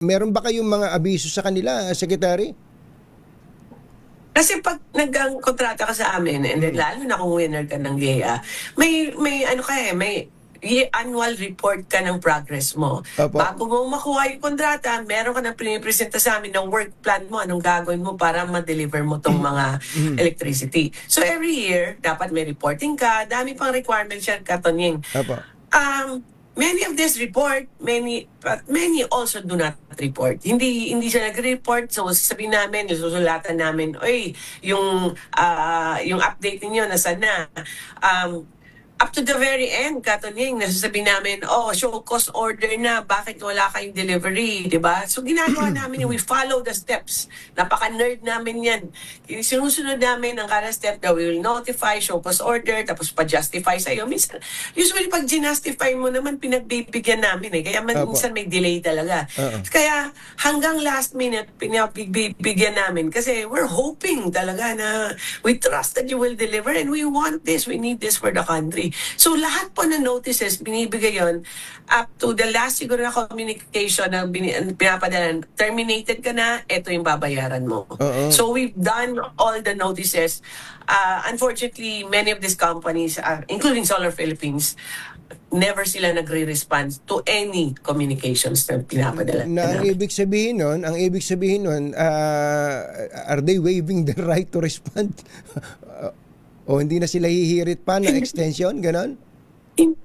Meron ba kayong mga abiso sa kanila, Secretary? Kasi pag nag-kontrata ka sa amin, and then lalo na kung winner ka ng GEA, may ano ka may annual report ka ng progress mo. Opo. Bago mo makuha yung kontrata, meron ka na pinipresenta sa amin ng work plan mo, anong gagawin mo para ma-deliver mo tong mga electricity. So every year, dapat may reporting ka, dami pang requirements yan, Katonying. Opo. Many of this report, but many also do not report. Hindi siya nag-report, so sasabihin namin, susulatan namin, oy, yung update niyo nasaan na. Up to the very end, Katonying, nasasabihin namin, show cause order na, bakit wala kayong delivery, di ba? So ginagawa namin, we follow the steps. Napaka-nerd namin yan. Sinusunod namin ang kada step na we will notify, show cause order, tapos pa-justify sa'yo. Usually pag ginustify mo naman, pinagbibigyan namin eh. Kaya minsan may delay talaga. Kaya hanggang last minute, pinagbibigyan namin. Kasi we're hoping talaga na we trust that you will deliver and we want this, we need this for the country. So lahat po na notices, binibigay yon up to the last siguro na communication na pinapadalan, terminated ka na, ito yung babayaran mo. So we've done all the notices. Unfortunately, many of these companies, including Solar Philippines, never sila nagre-respond to any communications na pinapadala. Ang ibig sabihin nun, are they waiving the right to respond? O hindi na sila hihirit pa na extension, ganon?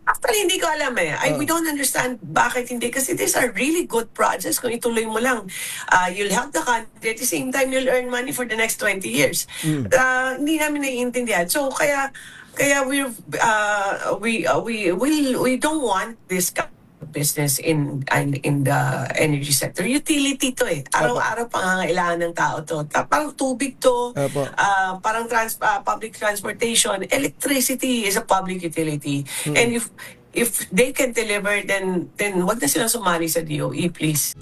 Actually, hindi ko alam eh. We don't understand bakit hindi. Kasi these are really good projects. Kung ituloy mo lang, you'll help the country. At the same time, you'll earn money for the next 20 years. Hindi namin naiintindihan. So, kaya we don't want this business in the energy sector. Utility to eh. Araw-araw pangangailangan ng tao to. Parang tubig to, parang public transportation. Electricity is a public utility. And if they can deliver, then wag na silang sumali sa DOE, please.